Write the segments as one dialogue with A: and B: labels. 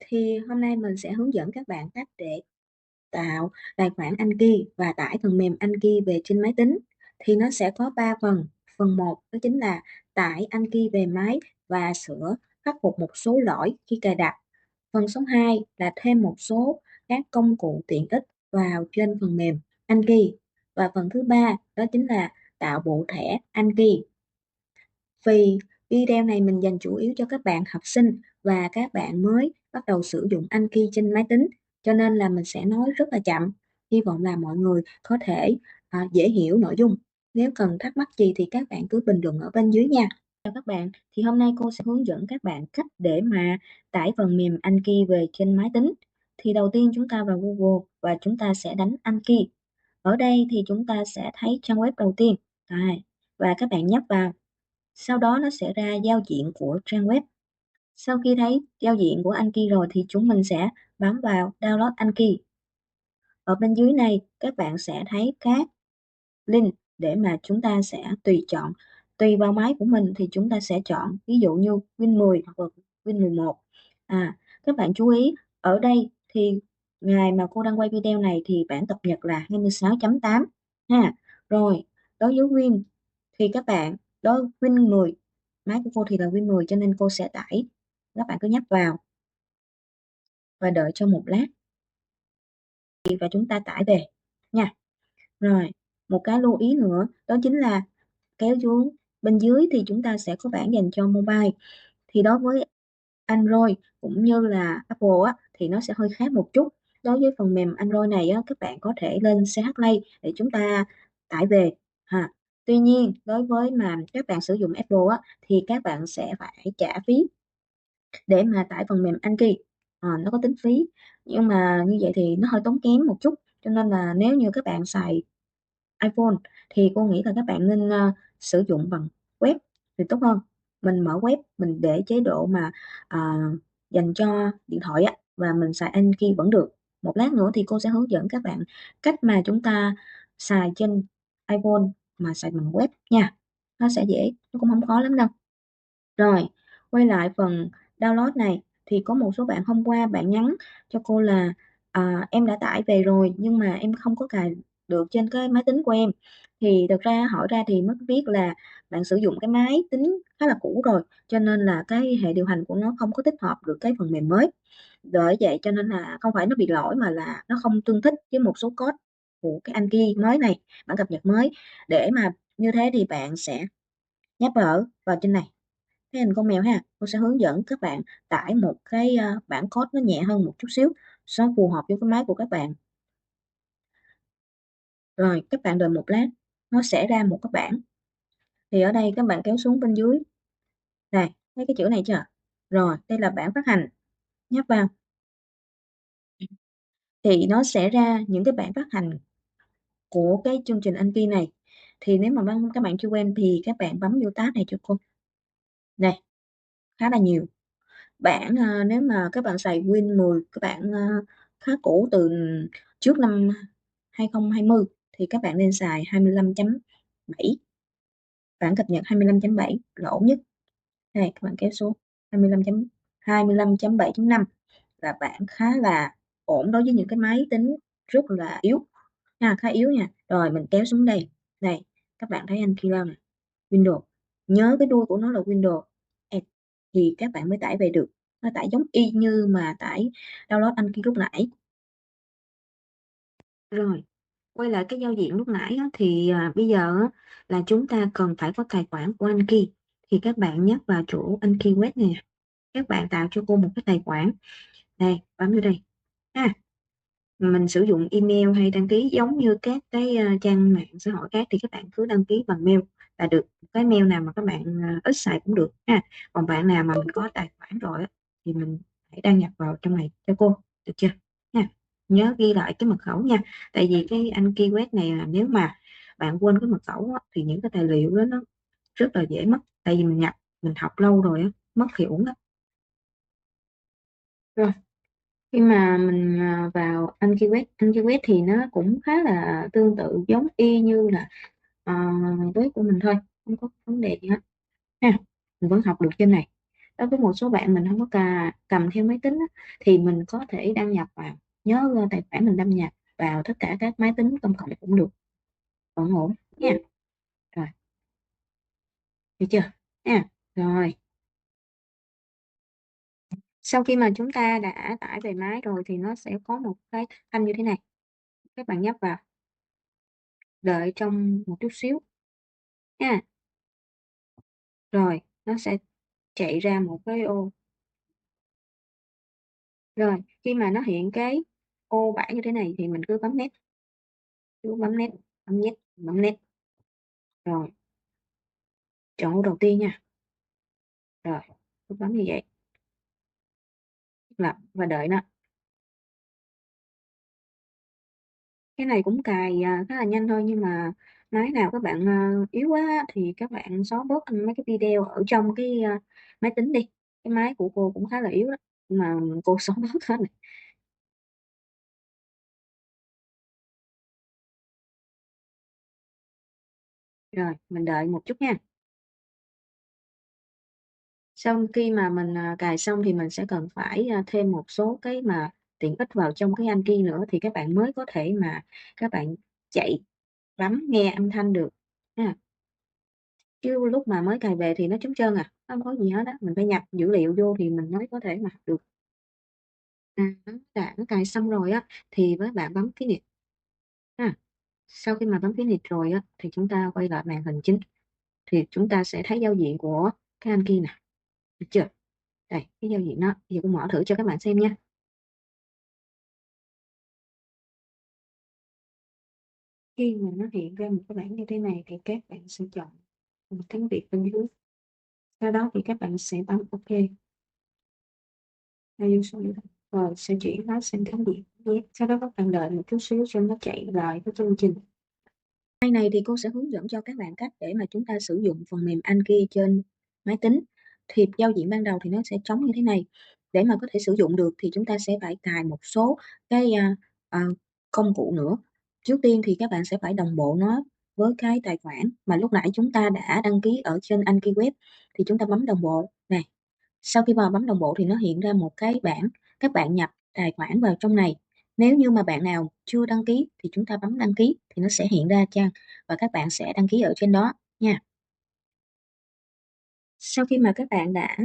A: Thì hôm nay mình sẽ hướng dẫn các bạn cách để tạo tài khoản Anki và tải phần mềm Anki về trên máy tính. Thì nó sẽ có 3 phần. Phần 1 đó chính là tải Anki về máy và khắc phục một số lỗi khi cài đặt. Phần số 2 là thêm một số các công cụ tiện ích vào trên phần mềm Anki. Và phần thứ 3 đó chính là tạo bộ thẻ Anki. Vì video này mình dành chủ yếu cho các bạn học sinh và các bạn mới bắt đầu sử dụng Anki trên máy tính, cho nên là mình sẽ nói rất là chậm. Hy vọng là mọi người có thể dễ hiểu nội dung. Nếu cần thắc mắc gì thì các bạn cứ bình luận ở bên dưới nha. Chào các bạn, thì hôm nay cô sẽ hướng dẫn các bạn cách để mà tải phần mềm Anki về trên máy tính. Thì đầu tiên chúng ta vào Google và chúng ta sẽ đánh Anki. Ở đây thì chúng ta sẽ thấy trang web đầu tiên. Và các bạn nhấp vào. Sau đó nó sẽ ra giao diện của trang web. Sau khi thấy giao diện của Anki rồi thì chúng mình sẽ bấm vào Download Anki. Ở bên dưới này các bạn sẽ thấy các link để mà chúng ta sẽ tùy chọn. Tùy vào máy của mình thì chúng ta sẽ chọn ví dụ như Win 10 hoặc là Win 11. Các bạn chú ý ở đây thì ngày mà cô đang quay video này thì bản cập nhật là 26.8 ha. Rồi, đối với Win thì các bạn Win 10, máy của cô thì là Win 10 cho nên cô sẽ tải. Các bạn cứ nhấp vào và đợi cho một lát và chúng ta tải về nha. Rồi, một cái lưu ý nữa đó chính là kéo xuống bên dưới thì chúng ta sẽ có bản dành cho mobile. Thì đối với Android cũng như là Apple thì nó sẽ hơi khác một chút. Đối với phần mềm Android này các bạn có thể lên CH Play để chúng ta tải về Tuy nhiên đối với mà các bạn sử dụng Apple thì các bạn sẽ phải trả phí để mà tải phần mềm Anki. Nó có tính phí nhưng mà như vậy thì nó hơi tốn kém một chút, cho nên là nếu như các bạn xài iPhone thì cô nghĩ là các bạn nên sử dụng bằng web thì tốt hơn. Mình mở web, mình để chế độ mà dành cho điện thoại và mình xài Anki vẫn được. Một lát nữa thì cô sẽ hướng dẫn các bạn cách mà chúng ta xài trên iPhone mà xài bằng web nha. Nó sẽ dễ, nó cũng không khó lắm đâu. Rồi, quay lại phần download này thì có một số bạn hôm qua bạn nhắn cho cô là em đã tải về rồi nhưng mà em không có cài được trên cái máy tính của em. Thì thực ra hỏi ra thì mới biết là bạn sử dụng cái máy tính khá là cũ rồi, cho nên là cái hệ điều hành của nó không có tích hợp được cái phần mềm mới. Bởi vậy cho nên là không phải nó bị lỗi mà là nó không tương thích với một số code của cái Anki mới này, bản cập nhật mới. Để mà như thế thì bạn sẽ nhấp vào trên này cái hình con mèo ha. Cô sẽ hướng dẫn các bạn tải một cái bản code nó nhẹ hơn một chút xíu, nó phù hợp với cái máy của các bạn. Rồi các bạn đợi một lát, nó sẽ ra một cái bảng. Thì ở đây các bạn kéo xuống bên dưới này, thấy cái chữ này chưa? Rồi đây là bảng phát hành, nhấp vào thì nó sẽ ra những cái bản phát hành của cái chương trình Anki này. Thì nếu mà các bạn chưa quen thì các bạn bấm vô tab này cho cô. Này, khá là nhiều bản. Nếu mà các bạn xài Win 10, các bạn khá cũ từ trước năm 2020 thì các bạn nên xài 25.7, bản cập nhật 25.7 là ổn nhất. Đây các bạn kéo xuống 25.7.5 là bản khá là ổn đối với những cái máy tính rất là yếu khá yếu nha. Rồi mình kéo xuống đây, các bạn thấy anh Killer này, Windows, nhớ cái đuôi của nó là Windows thì các bạn mới tải về được. Nó tải giống y như mà tải download Anki lúc nãy. Rồi quay lại cái giao diện lúc nãy thì bây giờ là chúng ta cần phải có tài khoản của Anki. Thì các bạn nhấp vào chỗ Anki web nè, các bạn tạo cho cô một cái tài khoản này, bấm vô đây mình sử dụng email hay đăng ký giống như các cái trang mạng xã hội khác thì các bạn cứ đăng ký bằng mail là được. Cái mail nào mà các bạn ít xài cũng được còn bạn nào mà mình có tài khoản rồi thì mình hãy đăng nhập vào trong này cho cô, được chưa nhớ ghi lại cái mật khẩu nha. Tại vì cái Anki web này là nếu mà bạn quên cái mật khẩu thì những cái tài liệu đó nó rất là dễ mất, tại vì mình học lâu rồi mất thì uổng đó. Rồi khi mà mình vào Anki web thì nó cũng khá là tương tự giống y như là web của mình thôi, không có vấn đề gì hết mình vẫn học được trên này. đối với một số bạn mình không có cầm theo máy tính á, thì mình có thể đăng nhập vào, nhớ tài khoản mình đăng nhập vào tất cả các máy tính công cộng cũng được, vẫn ổn nha. Rồi, được chưa nha? Rồi, sau khi mà chúng ta đã tải về máy rồi thì nó sẽ có một cái thanh như thế này, các bạn nhấp vào, đợi trong một chút xíu nha. Rồi, nó sẽ chạy ra một cái ô. Rồi, khi mà nó hiện cái ô bảng như thế này thì mình cứ bấm Next, cứ bấm Next, bấm Next, bấm Next. Rồi, chọn ô đầu tiên nha. Rồi, cứ bấm như vậy, lập và đợi nó. Cái này cũng cài, khá là nhanh thôi, nhưng mà máy nào các bạn, yếu quá á thì các bạn xóa bớt mấy cái video ở trong cái, máy tính đi. Cái máy của cô cũng khá là yếu đó, nhưng mà cô xóa bớt hết rồi. Rồi, mình đợi một chút nha. Sau khi mà mình, cài xong thì mình sẽ cần phải, thêm một số cái mà tiện ích vào trong cái Anki nữa thì các bạn mới có thể mà các bạn chạy, bấm nghe âm thanh được ha. Chứ lúc mà mới cài về thì nó trống trơn à, không có gì hết á, mình phải nhập dữ liệu vô thì mình mới có thể mà học được. Nó đã cài xong rồi á, thì với bạn bấm Finish ha. Sau khi mà bấm Finish rồi á, thì chúng ta quay lại màn hình chính, thì chúng ta sẽ thấy giao diện của cái Anki nè, được chưa? Đây, cái giao diện đó, giờ tôi mở thử cho các bạn xem nha. Khi mà nó hiện ra một cái bảng như thế này thì các bạn sẽ chọn một tiếng Việt bên dưới. Sau đó thì các bạn sẽ bấm OK. Rồi sẽ chuyển nó sang tiếng Việt nhé. Sau đó các bạn đợi một chút xíu cho nó chạy lại cái chương trình. Đây này thì cô sẽ hướng dẫn cho các bạn cách để mà chúng ta sử dụng phần mềm Anki trên máy tính. Thì giao diện ban đầu thì nó sẽ trống như thế này. Để mà có thể sử dụng được thì chúng ta sẽ phải cài một số cái công cụ nữa. Trước tiên thì các bạn sẽ phải đồng bộ nó với cái tài khoản mà lúc nãy chúng ta đã đăng ký ở trên Anki Web, thì chúng ta bấm đồng bộ này. Sau khi mà bấm đồng bộ thì nó hiện ra một cái bảng, các bạn nhập tài khoản vào trong này. Nếu như mà bạn nào chưa đăng ký thì chúng ta bấm đăng ký thì nó sẽ hiện ra trang và các bạn sẽ đăng ký ở trên đó nha. Sau khi mà các bạn đã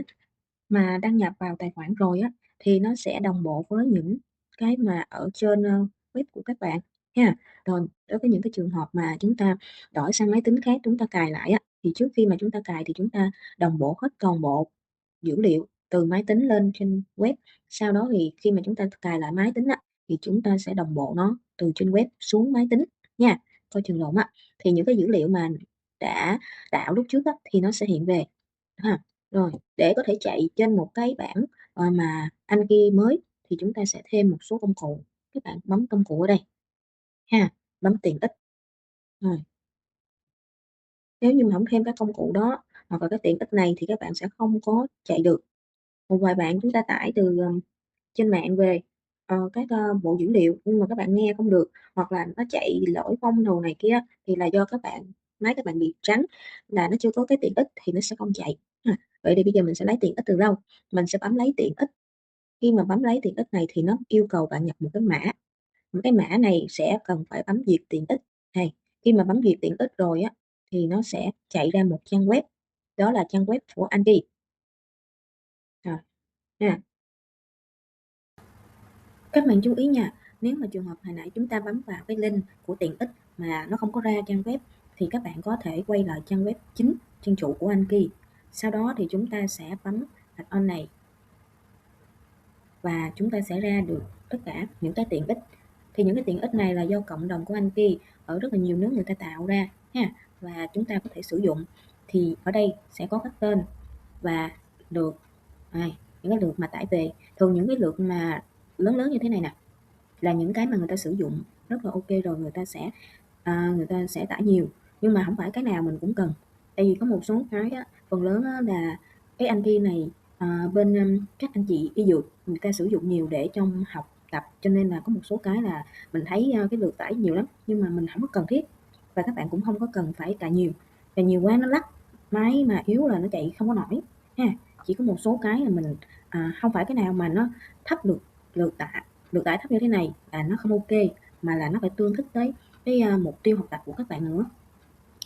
A: đăng nhập vào tài khoản rồi á, thì nó sẽ đồng bộ với những cái mà ở trên, web của các bạn ha. Rồi, đối với những cái trường hợp mà chúng ta đổi sang máy tính khác chúng ta cài lại á, thì trước khi mà chúng ta cài thì chúng ta đồng bộ hết toàn bộ dữ liệu từ máy tính lên trên web. Sau đó thì khi mà chúng ta cài lại máy tính á, thì chúng ta sẽ đồng bộ nó từ trên web xuống máy tính nha. Coi chừng lộn á, thì những cái dữ liệu mà đã tạo lúc trước á, thì nó sẽ hiện về ha. Rồi, để có thể chạy trên một cái bảng, mà Anki mới thì chúng ta sẽ thêm một số công cụ. Các bạn bấm công cụ ở đây ha, bấm tiện ích. Rồi, nếu như mà hổng thêm các công cụ đó hoặc là cái tiện ích này thì các bạn sẽ không có chạy được. Một vài bạn chúng ta tải từ, trên mạng về, các, bộ dữ liệu nhưng mà các bạn nghe không được, hoặc là nó chạy lỗi phông đồ này kia thì là do các bạn máy các bạn bị trắng, là nó chưa có cái tiện ích thì nó sẽ không chạy ha. Vậy thì bây giờ mình sẽ lấy tiện ích từ đâu? Mình sẽ bấm lấy tiện ích. Khi mà bấm lấy tiện ích này thì nó yêu cầu bạn nhập một cái mã này sẽ cần phải bấm duyệt tiện ích này. Khi mà bấm duyệt tiện ích rồi á, thì nó sẽ chạy ra một trang web, đó là trang web của Anki. Rồi, ha. Các bạn chú ý nha, nếu mà trường hợp hồi nãy chúng ta bấm vào cái link của tiện ích mà nó không có ra trang web thì các bạn có thể quay lại trang web chính, trang chủ của Anki. Sau đó thì chúng ta sẽ bấm gạch on này và chúng ta sẽ ra được tất cả những cái tiện ích. Thì những cái tiện ích này là do cộng đồng của Anki ở rất là nhiều nước người ta tạo ra ha, và chúng ta có thể sử dụng. Thì ở đây sẽ có các tên và lượt, những cái lượt mà tải về. Thường những cái lượt mà lớn lớn như thế này nè là những cái mà người ta sử dụng rất là ok rồi, người ta sẽ tải nhiều, nhưng mà không phải cái nào mình cũng cần. Tại vì có một số cái á, phần lớn á là cái Anki này, bên, các anh chị y dược người ta sử dụng nhiều để trong học tập, cho nên là có một số cái là mình thấy, cái lượt tải nhiều lắm, nhưng mà mình không có cần thiết và các bạn cũng không có cần phải cài nhiều quá nó lắc, máy mà yếu là nó chạy không có nổi ha. chỉ có một số cái là mình không phải cái nào mà nó thấp được tải thấp như thế này là nó không ok, mà là nó phải tương thích tới cái mục tiêu học tập của các bạn nữa.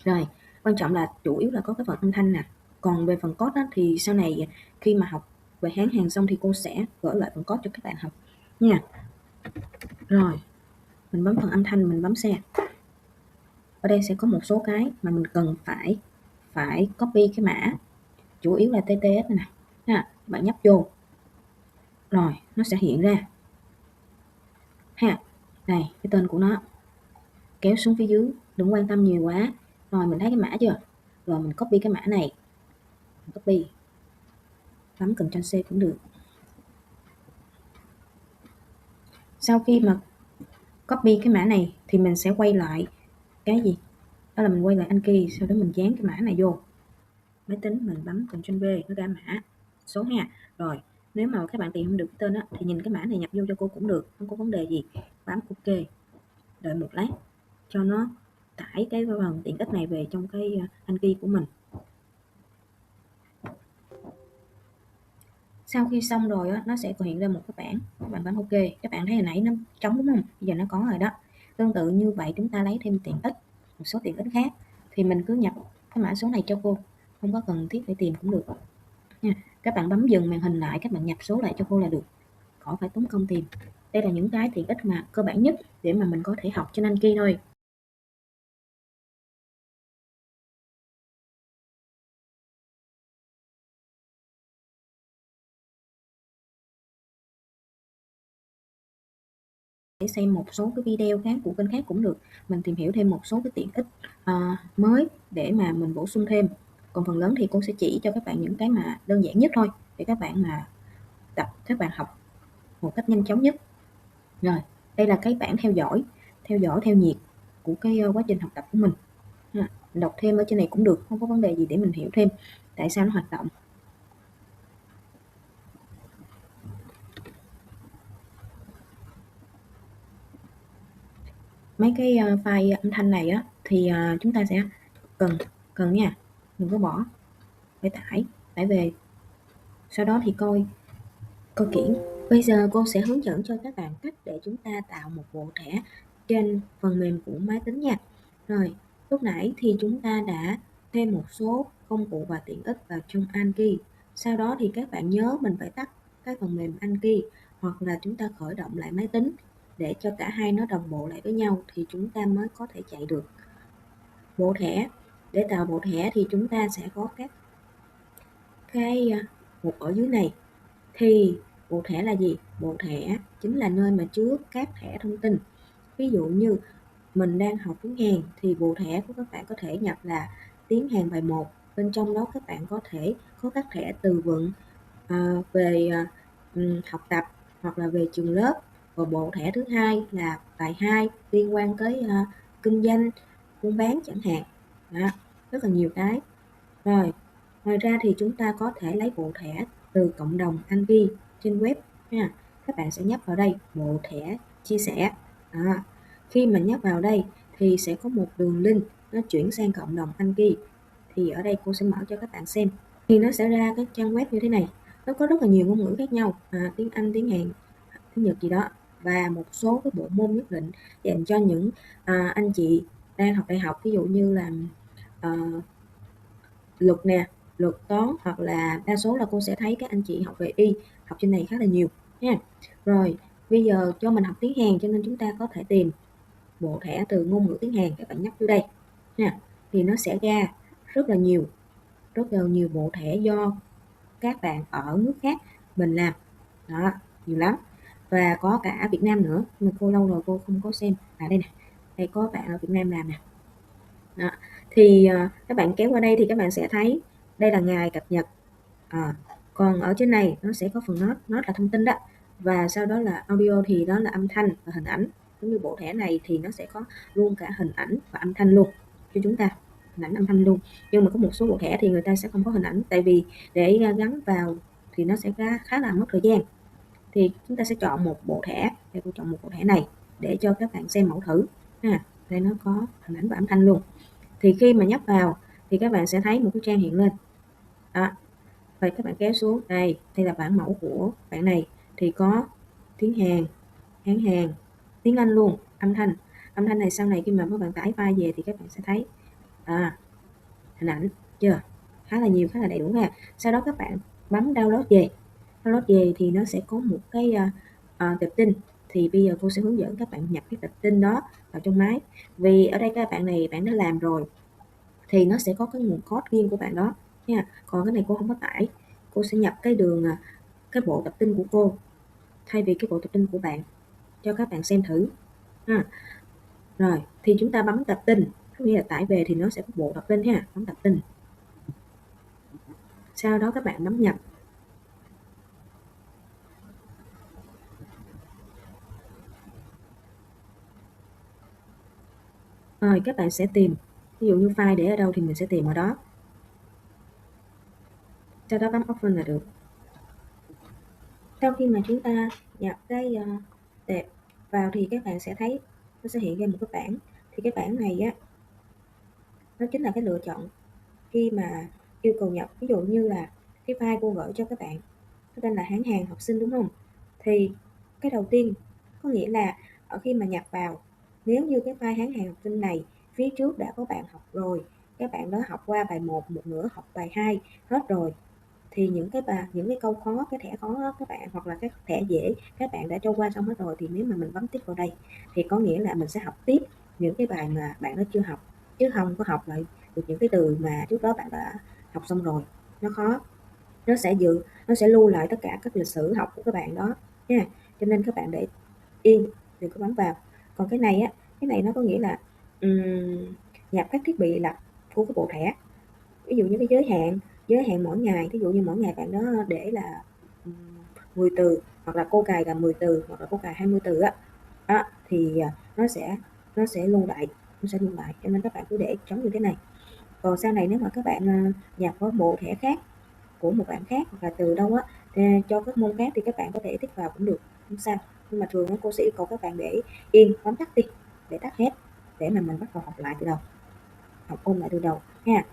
A: Rồi, quan trọng là chủ yếu là có cái phần âm thanh nè. Còn về phần code á, thì sau này khi mà học về Hán Hàn xong thì cô sẽ gửi lại phần code cho các bạn học nha. Rồi, mình bấm phần âm thanh, mình bấm share. Ở đây sẽ có một số cái mà mình cần phải copy cái mã, chủ yếu là TTS này nè ha, bạn nhấp vô rồi nó sẽ hiện ra ha. Đây cái tên của nó, kéo xuống phía dưới, đừng quan tâm nhiều quá. Rồi mình thấy cái mã chưa, rồi mình copy cái mã này, mình copy, bấm Ctrl C cũng được. Sau khi mà copy cái mã này thì mình sẽ quay lại cái gì, đó là mình quay lại Anki, sau đó mình dán cái mã này vô máy tính, mình bấm Ctrl V nó ra mã số ha. Rồi nếu mà các bạn tìm không được cái tên á, thì nhìn cái mã này nhập vô cho cô cũng được, không có vấn đề gì. Bấm ok, đợi một lát cho nó tải cái phần tiện ích này về trong cái Anki của mình. Sau khi xong rồi á, nó sẽ hiện ra một cái bảng, các bạn bấm ok. Các bạn thấy hồi nãy nó trống đúng không, bây giờ nó có rồi đó. Tương tự như vậy chúng ta lấy thêm tiện ích, một số tiện ích khác thì mình cứ nhập cái mã số này cho cô, không có cần thiết phải tìm cũng được nha. Các bạn bấm dừng màn hình lại, các bạn nhập số lại cho cô là được, khỏi phải tốn công tìm. Đây là những cái tiện ích mà cơ bản nhất để mà mình có thể học trên Anki thôi. Để xem một số cái video khác của kênh khác cũng được, mình tìm hiểu thêm một số cái tiện ích mới để mà mình bổ sung thêm. Còn phần lớn thì cô sẽ chỉ cho các bạn những cái mà đơn giản nhất thôi, để các bạn mà các bạn học một cách nhanh chóng nhất. Rồi, đây là cái bảng theo dõi theo nhiệt của cái quá trình học tập của mình. Đọc thêm ở trên này cũng được, không có vấn đề gì, để mình hiểu thêm tại sao nó hoạt động. Mấy cái file âm thanh này á thì chúng ta sẽ cần nha, đừng có bỏ, phải tải về, sau đó thì coi kỹ. Bây giờ cô sẽ hướng dẫn cho các bạn cách để chúng ta tạo một bộ thẻ trên phần mềm của máy tính nha. Rồi, lúc nãy thì chúng ta đã thêm một số công cụ và tiện ích vào trong Anki. Sau đó thì các bạn nhớ mình phải tắt cái phần mềm Anki, hoặc là chúng ta khởi động lại máy tính để cho cả hai nó đồng bộ lại với nhau thì chúng ta mới có thể chạy được. Bộ thẻ, để tạo bộ thẻ thì chúng ta sẽ có các cái mục ở dưới này. Thì bộ thẻ là gì? Bộ thẻ chính là nơi mà chứa các thẻ thông tin. Ví dụ như mình đang học tiếng Hàn thì bộ thẻ của các bạn có thể nhập là tiếng Hàn bài 1. Bên trong đó các bạn có thể có các thẻ từ vựng về học tập hoặc là về trường lớp. Và bộ thẻ thứ hai là bài 2 liên quan tới kinh doanh, buôn bán chẳng hạn. Đó, rất là nhiều cái. Rồi, ngoài ra thì chúng ta có thể lấy bộ thẻ từ cộng đồng Anki trên web nha. Các bạn sẽ nhấp vào đây, bộ thẻ chia sẻ. Khi mà nhấp vào đây thì sẽ có một đường link nó chuyển sang cộng đồng Anki. Thì ở đây cô sẽ mở cho các bạn xem. Thì nó sẽ ra cái trang web như thế này. Nó có rất là nhiều ngôn ngữ khác nhau, tiếng Anh, tiếng Hàn, tiếng Nhật gì đó, và một số cái bộ môn nhất định dành cho những anh chị đang học đại học, ví dụ như là luật nè, luật toán, hoặc là đa số là cô sẽ thấy các anh chị học về y học trên này khá là nhiều nha. Rồi bây giờ cho mình học tiếng Hàn cho nên chúng ta có thể tìm bộ thẻ từ ngôn ngữ tiếng Hàn, các bạn nhấp vô đây nha, thì nó sẽ ra rất là nhiều bộ thẻ do các bạn ở nước khác mình làm đó, nhiều lắm, và có cả Việt Nam nữa, nhưng mà cô lâu rồi cô không có xem. Đây nè, đây có bạn ở Việt Nam làm nè. Đó. Thì các bạn kéo qua đây thì các bạn sẽ thấy đây là ngày cập nhật. Còn ở trên này nó sẽ có phần note là thông tin đó, và sau đó là audio thì đó là âm thanh và hình ảnh. Giống như bộ thẻ này thì nó sẽ có luôn cả hình ảnh và âm thanh luôn cho chúng ta, hình ảnh âm thanh luôn. Nhưng mà có một số bộ thẻ thì người ta sẽ không có hình ảnh, tại vì để gắn vào thì nó sẽ khá là mất thời gian. Thì chúng ta sẽ chọn một bộ thẻ, đây tôi chọn một bộ thẻ này để cho các bạn xem mẫu thử ha. Đây nó có hình ảnh và âm thanh luôn. Thì khi mà nhấp vào thì các bạn sẽ thấy một cái trang hiện lên đó. Rồi các bạn kéo xuống đây là bản mẫu của bạn này, thì có tiếng Hàn, Hán Hàn, tiếng Anh luôn, âm thanh này sau này khi mà các bạn tải file về thì các bạn sẽ thấy hình ảnh chưa, khá là nhiều, khá là đầy đủ ha. Sau đó các bạn bấm download về thì nó sẽ có một cái tệp tin, thì bây giờ cô sẽ hướng dẫn các bạn nhập cái tệp tin đó vào trong máy. Vì ở đây các bạn này bạn đã làm rồi thì nó sẽ có cái nguồn code riêng của bạn đó nha, còn cái này cô không có tải. Cô sẽ nhập cái đường cái bộ tập tin của cô thay vì cái bộ tập tin của bạn cho các bạn xem thử ha. Rồi thì chúng ta bấm tập tin, có nghĩa là tải về thì nó sẽ có bộ tập tin ha, bấm tập tin, sau đó các bạn bấm nhập. Rồi các bạn sẽ tìm, ví dụ như file để ở đâu thì mình sẽ tìm ở đó, sau đó bấm open là được. Sau khi mà chúng ta nhập cái tệp vào thì các bạn sẽ thấy nó sẽ hiện ra một cái bảng, thì cái bảng này á nó chính là cái lựa chọn khi mà yêu cầu nhập. Ví dụ như là cái file cô gửi cho các bạn có tên là Hán Hàn học sinh đúng không, thì cái đầu tiên có nghĩa là ở khi mà nhập vào, nếu như cái file Hán Hàn học sinh này phía trước đã có bạn học rồi, các bạn đó học qua bài 1, một nửa học bài 2 hết rồi, thì những cái câu khó, cái thẻ khó đó các bạn, hoặc là cái thẻ dễ các bạn đã cho qua xong hết rồi, thì nếu mà mình bấm tiếp vào đây thì có nghĩa là mình sẽ học tiếp những cái bài mà bạn đó chưa học, chứ không có học lại được những cái từ mà trước đó bạn đã học xong rồi, nó khó. Nó sẽ lưu lại tất cả các lịch sử học của các bạn đó nha, cho nên các bạn để yên, đừng có bấm vào. Còn cái này á, cái này nó có nghĩa là nhập các thiết bị lặp của cái bộ thẻ, ví dụ như cái giới hạn mỗi ngày, ví dụ như mỗi ngày bạn đó để là 10 từ, hoặc là cô cài là 10 từ, hoặc là cô cài 20 từ á đó, thì nó sẽ lưu lại, cho nên các bạn cứ để trống như thế này. Còn sau này nếu mà các bạn nhập vào bộ thẻ khác của một bạn khác, hoặc là từ đâu á cho các môn khác, thì các bạn có thể tích vào cũng được, không sao. Nhưng mà thường cô sẽ yêu cầu các bạn để yên, bấm tắt đi, để tắt hết, để mà mình bắt đầu học lại từ đầu, học ôn lại từ đầu ha.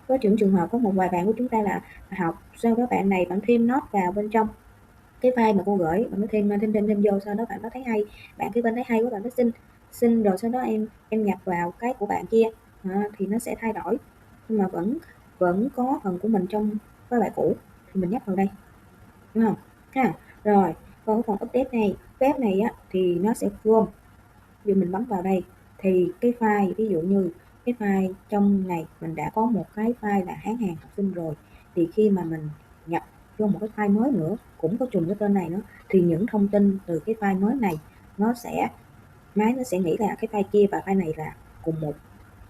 A: Có trường hợp có một vài bạn của chúng ta là học, sau đó bạn này bạn thêm note vào bên trong cái file mà cô gửi, bạn có thêm vô, sau đó bạn có thấy hay, bạn cái bên thấy hay quá, bạn có xin rồi sau đó em nhập vào cái của bạn kia thì nó sẽ thay đổi, nhưng mà vẫn có phần của mình trong cái bài cũ thì mình nhấp vào đây, đúng không ha. Rồi còn cái phần update này, web này á thì nó sẽ gom, ví dụ mình bấm vào đây thì cái file, ví dụ như cái file trong này mình đã có một cái file là Hán Hàn học sinh rồi, thì khi mà mình nhập vô một cái file mới nữa cũng có trùng cái tên này nữa, thì những thông tin từ cái file mới này máy nó sẽ nghĩ là cái file kia và file này là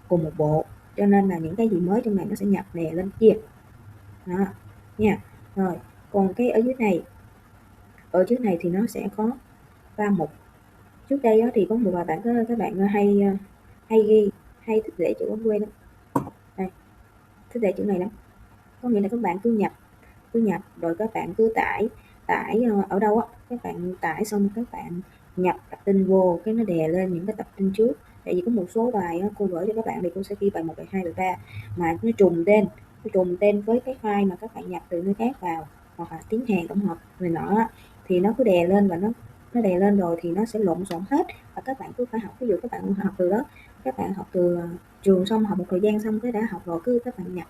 A: cùng một bộ, cho nên là những cái gì mới trong này nó sẽ nhập nè lên kia đó nha. Rồi còn cái ở dưới này thì nó sẽ có 3 mục. Trước đây thì có một vài bạn các bạn hay ghi, hay thích để chữ quên lắm, đây thích để chữ này lắm, có nghĩa là các bạn cứ nhập rồi các bạn cứ tải ở đâu á, các bạn tải xong các bạn nhập tập tin vô, cái nó đè lên những cái tập tin trước. Tại vì có một số bài cô gửi cho các bạn thì cô sẽ ghi bài 1, bài 2, bài 3 mà nó trùng tên với cái file mà các bạn nhập từ nơi khác vào, hoặc là tiếng Hàn tổng hợp người nọ á, thì nó cứ đè lên, và nó đè lên rồi thì nó sẽ lộn xộn hết, và các bạn cứ phải học. Ví dụ các bạn học từ đó, các bạn học từ trường xong, học một thời gian xong cái đã học rồi, cứ các bạn nhập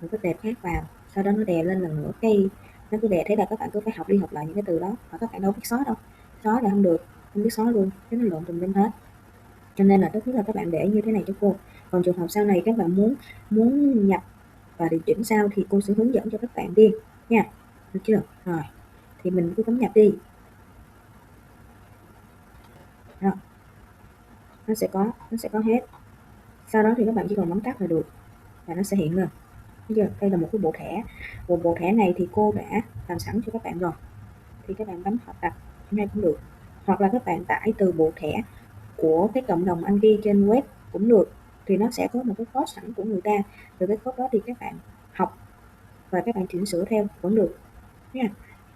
A: một cái tệp khác vào, sau đó nó đè lên lần nữa, cái nó cứ đè, thế là các bạn cứ phải học đi học lại những cái từ đó, và các bạn đâu biết xóa đâu, xóa là không được, không biết xóa luôn, cái nó lộn tùm lum hết. Cho nên là tốt nhất là các bạn để như thế này cho cô. Còn trường hợp sau này các bạn muốn nhập và điều chỉnh sao thì cô sẽ hướng dẫn cho các bạn riêng nha, được chưa? Rồi thì mình cứ bấm nhập đi. Đó, nó sẽ có hết. Sau đó thì các bạn chỉ cần bấm tắt là được, và nó sẽ hiện lên. Thấy chưa? Đây là một cái bộ thẻ này thì cô đã làm sẵn cho các bạn rồi, thì các bạn bấm học tập hôm nay cũng được, hoặc là các bạn tải từ bộ thẻ của cái cộng đồng Anh Ghi trên web cũng được, thì nó sẽ có một cái code sẵn của người ta, từ cái code đó thì các bạn học và các bạn chỉnh sửa theo vẫn được nha.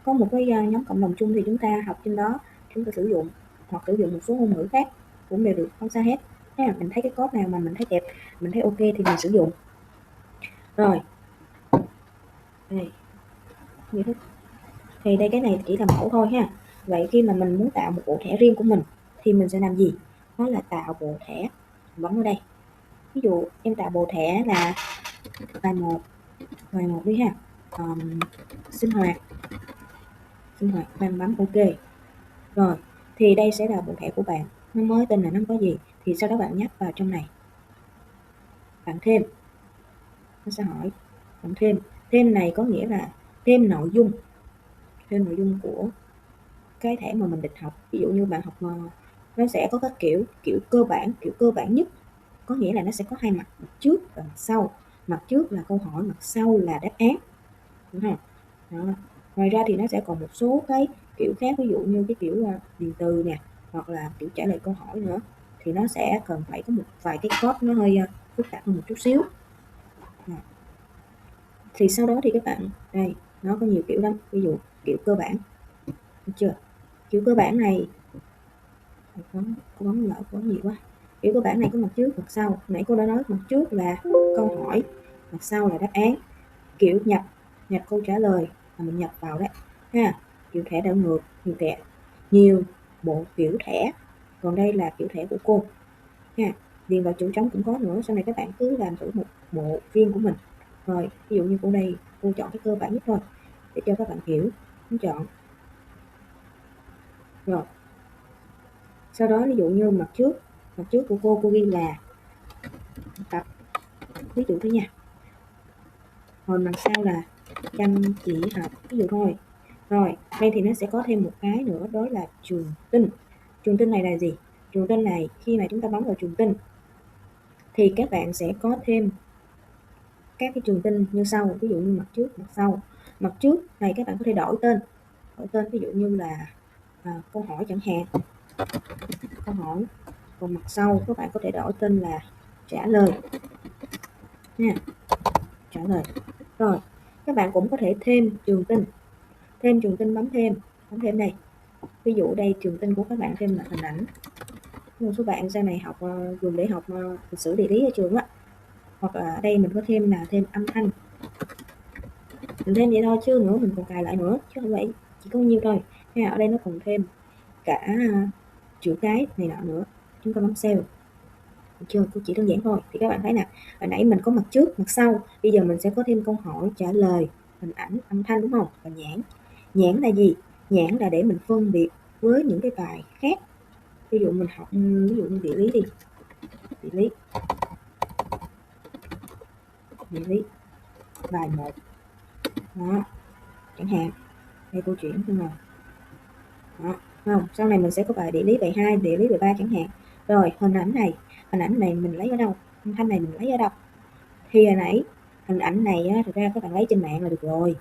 A: Có một cái nhóm cộng đồng chung thì chúng ta học trên đó, chúng ta sử dụng, hoặc sử dụng một số ngôn ngữ khác cũng đều được, không sao hết nha. Mình thấy cái code nào mà mình thấy đẹp, mình thấy ok thì mình sử dụng. Rồi đây như thế. Thì đây cái này chỉ là mẫu thôi ha. Vậy khi mà mình muốn tạo một bộ thẻ riêng của mình thì mình sẽ làm gì? Đó là tạo bộ thẻ. Bấm vào đây. Ví dụ em tạo bộ thẻ là bài 1 đi ha. Sinh hoạt bấm OK. Rồi thì đây sẽ là bộ thẻ của bạn, nó mới tên là nó có gì thì sau đó bạn nhấp vào trong này, bạn thêm, nó sẽ hỏi bạn thêm này có nghĩa là thêm nội dung của cái thẻ mà mình định học. Ví dụ như bạn học nó sẽ có các kiểu cơ bản nhất, có nghĩa là nó sẽ có hai mặt trước và mặt sau. Mặt trước là câu hỏi, mặt sau là đáp án, đúng không? Đó. Ngoài ra thì nó sẽ còn một số cái kiểu khác, ví dụ như cái kiểu điền từ nè, hoặc là kiểu trả lời câu hỏi nữa, thì nó sẽ cần phải có một vài cái code nó hơi phức tạp hơn một chút xíu. Thì sau đó thì các bạn đây, nó có nhiều kiểu lắm. Ví dụ kiểu cơ bản, được chưa? Kiểu cơ bản này bấm lỡ có nhiều quá. Kiểu cơ bản này có mặt trước mặt sau, nãy cô đã nói mặt trước là câu hỏi, mặt sau là đáp án. Kiểu nhập câu trả lời là mình nhập vào đấy ha. Kiểu thẻ đảo ngược, nhiều bộ kiểu thẻ. Còn đây là kiểu thẻ của cô ha. Điền vào chỗ trống cũng có nữa, sau này các bạn cứ làm thử một bộ riêng của mình. Rồi ví dụ như cô đây, cô chọn cái cơ bản nhất thôi để cho các bạn hiểu. Cô chọn rồi, sau đó ví dụ như mặt trước của cô ghi là tập, ví dụ thôi nha. Còn mặt sau là chăm chỉ học, ví dụ thôi. Rồi đây thì nó sẽ có thêm một cái nữa, đó là trường tin. Trường tin này là gì? Trường tin này khi mà chúng ta bấm vào trường tin thì các bạn sẽ có thêm các cái trường tin như sau. Ví dụ như mặt trước, mặt sau. Mặt trước này các bạn có thể đổi tên, ví dụ như là câu hỏi chẳng hạn, câu hỏi. Còn mặt sau các bạn có thể đổi tên là trả lời nha, trả lời. Rồi các bạn cũng có thể thêm trường tin, bấm thêm này. Ví dụ đây trường tin của các bạn thêm là hình ảnh. Một số bạn sau này học dùng để học lịch sử địa lý ở trường á, hoặc là ở đây mình có thêm là thêm âm thanh. Mình thêm vậy thôi chứ nữa mình còn cài lại nữa, chứ không phải chỉ có nhiêu thôi. Thế ở đây nó còn thêm cả chữ cái này nọ nữa. Chúng ta bấm save. Được chưa? Cô chỉ đơn giản thôi. Thì các bạn thấy nè, hồi nãy mình có mặt trước, mặt sau, bây giờ mình sẽ có thêm câu hỏi, trả lời, hình ảnh, âm thanh, đúng không? Và nhãn. Nhãn là gì? Nhãn là để mình phân biệt với những cái bài khác. Ví dụ mình học ví dụ như địa lý đi, địa lý bài 1 đó chẳng hạn. Đây cô chuyển xong rồi đó, không? Sau này mình sẽ có bài địa lý bài 2, địa lý bài 3 chẳng hạn. Rồi hình ảnh này mình lấy ở đâu, âm thanh này mình lấy ở đâu? Thì hồi nãy hình ảnh này á, thực ra các bạn lấy trên mạng là được rồi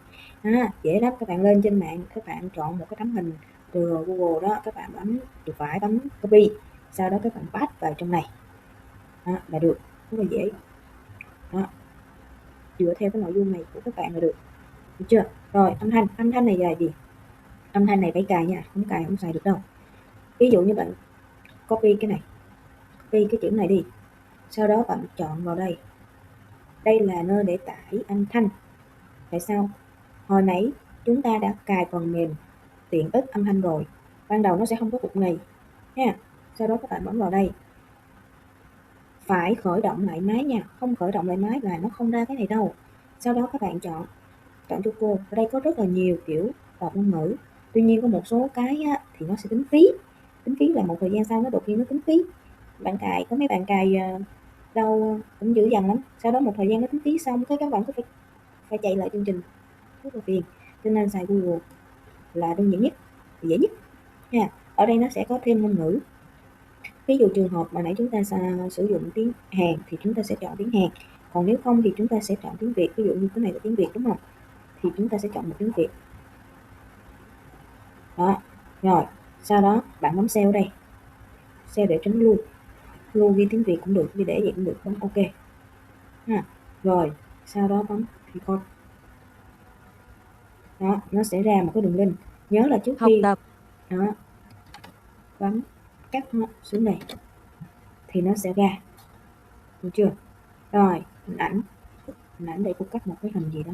A: dễ lắm. Các bạn lên trên mạng, các bạn chọn một cái tấm hình từ Google đó, các bạn bấm chuột phải, bấm copy, sau đó các bạn paste vào trong này đó, là được, rất là dễ đó, dựa theo cái nội dung này của các bạn là được chưa? Rồi âm thanh này là gì? Âm thanh này phải cài nha, không cài không xài được đâu. Ví dụ như bạn copy cái này, copy cái chữ này đi, sau đó bạn chọn vào đây. Đây là nơi để tải âm thanh. Tại sao? Hồi nãy chúng ta đã cài phần mềm tiện ích âm thanh rồi, ban đầu nó sẽ không có cục này nha. Sau đó các bạn bấm vào đây, phải khởi động lại máy nha, không khởi động lại máy là nó không ra cái này đâu. Sau đó các bạn chọn cho cô. Ở đây có rất là nhiều kiểu đọc ngôn ngữ, tuy nhiên có một số cái á, thì nó sẽ tính phí là một thời gian sau nó đột nhiên nó tính phí. Bạn cài, có mấy bạn cài đâu cũng dữ dằn lắm, sau đó một thời gian nó tính phí xong cái các bạn có phải chạy lại chương trình, rất là phiền. Cho nên xài Google là đơn giản nhất, dễ nhất nha. Ở đây nó sẽ có thêm ngôn ngữ. Ví dụ trường hợp mà nãy chúng ta sử dụng tiếng Hàn thì chúng ta sẽ chọn tiếng Hàn, còn nếu không thì chúng ta sẽ chọn tiếng Việt. Ví dụ như cái này là tiếng Việt, đúng không? Thì chúng ta sẽ chọn một tiếng Việt đó. Rồi sau đó bạn bấm save đây, save để tránh lưu ghi tiếng Việt cũng được, ghi để vậy cũng được, bấm OK ha. Rồi sau đó bấm record đó, nó sẽ ra một cái đường link. Nhớ là trước khi đó bấm cắt xuống đây thì nó sẽ ra, được chưa? Rồi hình ảnh đây cô cắt một cái hình gì đó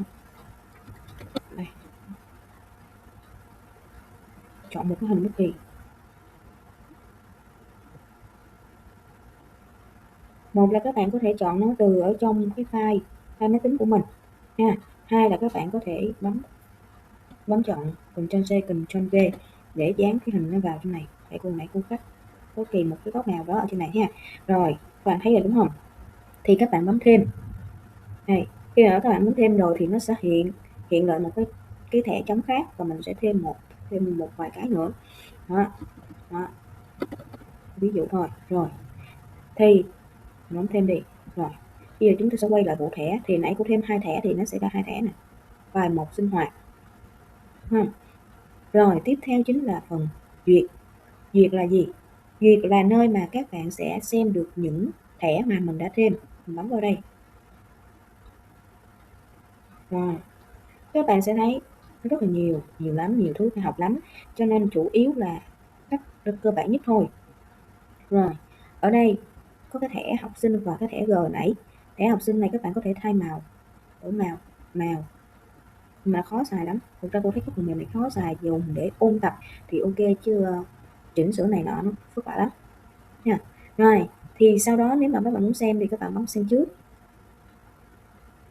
A: chọn một cái hình bất kỳ. Một là các bạn có thể chọn nó từ ở trong cái file máy tính của mình ha. Hai là các bạn có thể bấm chọn Ctrl C Ctrl V để dán cái hình nó vào trong này. Để cô nãy cô cắt bất kỳ một cái góc nào đó ở trên này ha. Rồi các bạn thấy rồi đúng không? Thì các bạn bấm thêm. Này, khi mà các bạn bấm thêm rồi thì nó sẽ hiện lại một cái thẻ trống khác, và mình sẽ thêm một vài cái nữa. Đó. Ví dụ thôi. Rồi. Thì bấm thêm đi. Rồi. Bây giờ chúng ta sẽ quay lại bộ thẻ, thì nãy cô thêm 2 thẻ thì nó sẽ ra 2 thẻ này. File 1 sinh hoạt. Rồi tiếp theo chính là phần duyệt. Duyệt là gì? Duyệt là nơi mà các bạn sẽ xem được những thẻ mà mình đã thêm. Mình bấm vào đây. Rồi các bạn sẽ thấy rất là nhiều lắm, nhiều thứ phải học lắm, cho nên chủ yếu là các cơ bản nhất thôi. Rồi ở đây có cái thẻ học sinh và cái thẻ G nãy. Thẻ học sinh này các bạn có thể thay màu, đổi màu mà khó xài lắm. Thực ra cô thấy cái phần mềm này khó xài, dùng để ôn tập thì ok, chứ chỉnh sửa này nọ nó phức tạp lắm nha. Rồi thì sau đó nếu mà các bạn muốn xem thì các bạn bấm xem trước.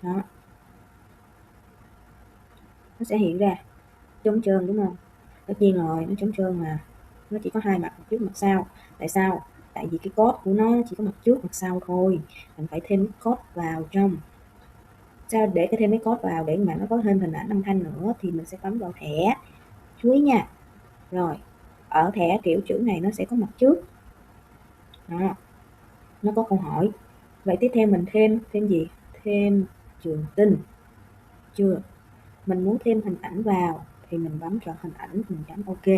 A: Đó, nó sẽ hiện ra trống trơn đúng không? Tất nhiên rồi, nó trống trơn mà, nó chỉ có 2 mặt, mặt trước mặt sau. Tại sao? Tại vì cái code của nó chỉ có mặt trước mặt sau thôi, mình phải thêm code vào trong. Sao để thêm cái code vào để mà nó có thêm hình ảnh âm thanh nữa thì mình sẽ bấm vào thẻ. Chú ý nha. Rồi ở thẻ kiểu chữ này nó sẽ có mặt trước. Đó, nó có câu hỏi. Vậy tiếp theo mình thêm gì? Thêm trường tin. Chưa? Mình muốn thêm hình ảnh vào thì mình bấm chọn hình ảnh, mình chấm ok.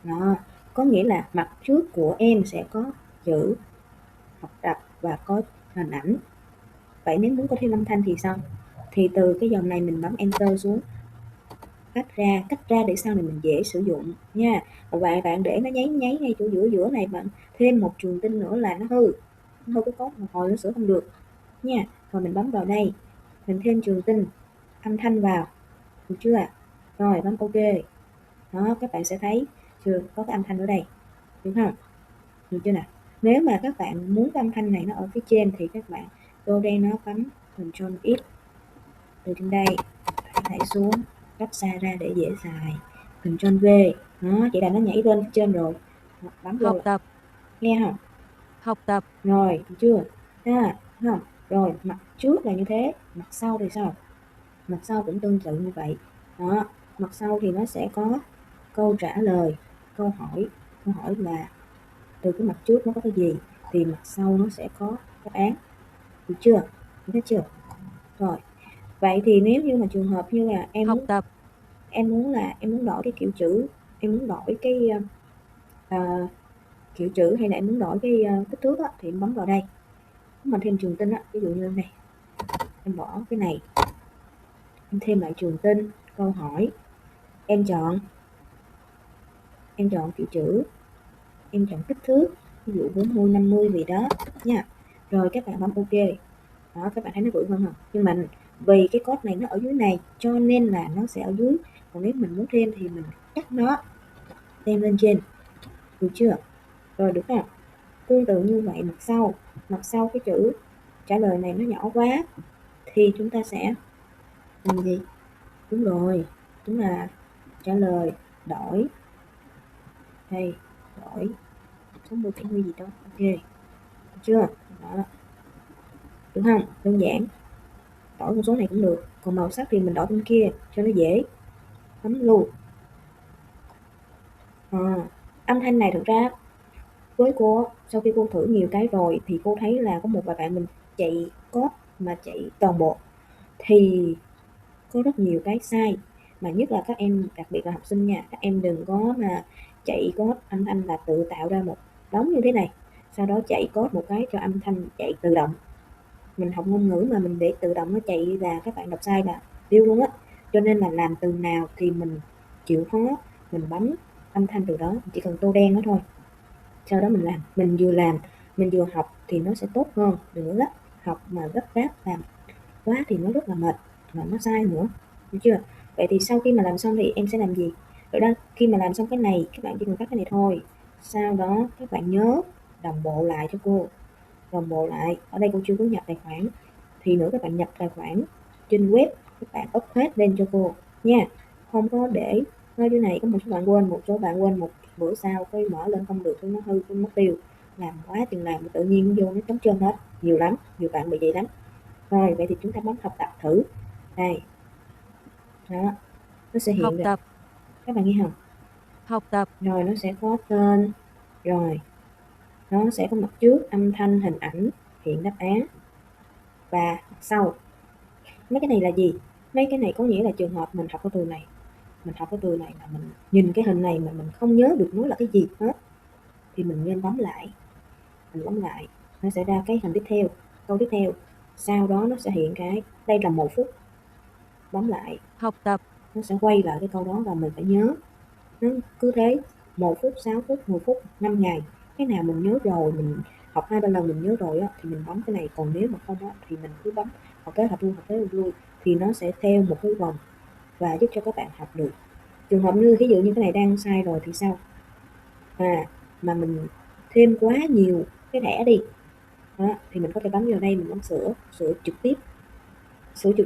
A: Đó, có nghĩa là mặt trước của em sẽ có chữ học tập và có hình ảnh. Vậy nếu muốn có thêm âm thanh thì sao? Thì từ cái dòng này mình bấm enter xuống, cách ra để sau này mình dễ sử dụng nha. Và bạn để nó nháy ngay chỗ giữa này, bạn thêm một trường tin nữa là nó hư cái code, một hồi nó sửa không được nha. Rồi mình bấm vào đây, mình thêm trường tin âm thanh vào, được chưa ạ? Rồi bấm ok. Đó, các bạn sẽ thấy chưa, có cái âm thanh ở đây, được không? Được chưa nào? Nếu mà các bạn muốn cái âm thanh này nó ở phía trên thì các bạn vô đây, nó bấm Ctrl X từ trên đây thảy xuống, cách xa ra để dễ xài, Ctrl V. Nó chỉ là nó nhảy lên phía trên rồi, bấm vô
B: Học tập.
A: nghe không?
B: Học tập.
A: Rồi được chưa? Không? Rồi mặt trước là như thế, mặt sau thì sao? Mặt sau cũng tương tự như vậy. Đó, mặt sau thì nó sẽ có câu trả lời, câu hỏi là từ cái mặt trước nó có cái gì thì mặt sau nó sẽ có đáp án, được chưa? Được chưa? Rồi vậy thì nếu như mà trường hợp như là em
B: Học
A: muốn
B: tập.
A: em muốn đổi cái kiểu chữ, em muốn đổi cái kiểu chữ, hay là em muốn đổi cái kích thước á, thì em bấm vào đây, mình thêm trường tin á, ví dụ như này, em bỏ cái này, em thêm lại trường tin, câu hỏi, em chọn kiểu chữ, em chọn kích thước, ví dụ 40 50 gì đó nha. Rồi các bạn bấm ok. Đó, các bạn thấy nó bự hơn không? Nhưng mà vì cái code này nó ở dưới này cho nên là nó sẽ ở dưới, còn nếu mình muốn thêm thì mình cắt nó đem lên trên, được chưa? Rồi được không? Tương tự như vậy mặt sau cái chữ trả lời này nó nhỏ quá thì chúng ta sẽ làm gì? Đúng rồi, chúng là trả lời đổi đây, đổi 60 70 gì đó, ok, được chưa? Đó, được không? Đơn giản, đổi con số này cũng được, còn màu sắc thì mình đổi bên kia cho nó dễ. Bấm luôn. Âm thanh này thực ra với cô, sau khi cô thử nhiều cái rồi thì cô thấy là có một vài bạn mình chạy code mà chạy toàn bộ thì có rất nhiều cái sai, mà nhất là các em, đặc biệt là học sinh nha, các em đừng có mà chạy code âm thanh là tự tạo ra một đống như thế này, sau đó chạy code một cái cho âm thanh chạy tự động. Mình học ngôn ngữ mà mình để tự động nó chạy là các bạn đọc sai là tiêu luôn á. Cho nên là làm từ nào thì mình chịu khó, mình bấm âm thanh từ đó, chỉ cần tô đen đó thôi, sau đó mình mình vừa học thì nó sẽ tốt hơn. Đừng có gấp, học mà gấp gáp làm quá thì nó rất là mệt và nó sai nữa, được chưa? Vậy thì sau khi mà làm xong thì em sẽ làm gì? Rồi đó, khi mà làm xong cái này các bạn chỉ cần tắt cái này thôi. Sau đó các bạn nhớ đồng bộ lại cho cô. Đồng bộ lại, ở đây cô chưa có nhập tài khoản, thì nữa các bạn nhập tài khoản trên web, các bạn up hết lên cho cô nha. Không có để nơi chỗ này có một số bạn quên, một số bạn quên, một bữa sau cái mở lên không được, nó hư, nó mất tiêu, làm quá chừng làm tự nhiên nó vô nó trống trơn hết, nhiều lắm, nhiều bạn bị vậy lắm. Rồi vậy thì chúng ta bấm học tập thử đây, đó nó sẽ
B: Học
A: hiện rồi,
B: tập.
A: các bạn nghe không?
B: Học tập.
A: Rồi nó sẽ có tên, rồi nó sẽ có mặt trước âm thanh hình ảnh hiện đáp án và mặt sau. Mấy cái này là gì? Mấy cái này có nghĩa là trường hợp mình học cái từ này, mình học cái từ này mà mình nhìn cái hình này mà mình không nhớ được nó là cái gì hết, thì mình nên bấm lại, mình bấm lại nó sẽ ra cái hình tiếp theo, câu tiếp theo, sau đó nó sẽ hiện cái đây là 1 phút, bấm lại
B: Học tập.
A: nó sẽ quay lại cái câu đó và mình phải nhớ. Nó cứ thế 1 phút, 6 phút, 10 phút, 5 ngày, cái nào mình nhớ rồi, mình học 2-3 lần mình nhớ rồi á, thì mình bấm cái này, còn nếu mà không á, thì mình cứ bấm học tới học lui, học tới học lui, thì nó sẽ theo một cái vòng và giúp cho các bạn học được. Trường hợp như ví dụ như cái này đang sai rồi thì sao? Mà mình thêm quá nhiều cái thẻ đi, đó, thì mình có thể bấm vào đây, mình bấm sửa, sửa trực tiếp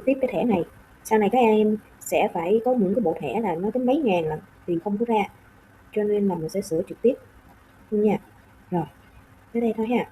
A: cái thẻ này. Sau này các em sẽ phải có những cái bộ thẻ là nó đến mấy ngàn lần, tiền không có ra, cho nên là mình sẽ sửa trực tiếp luôn nha. Rồi, tới đây thôi ha.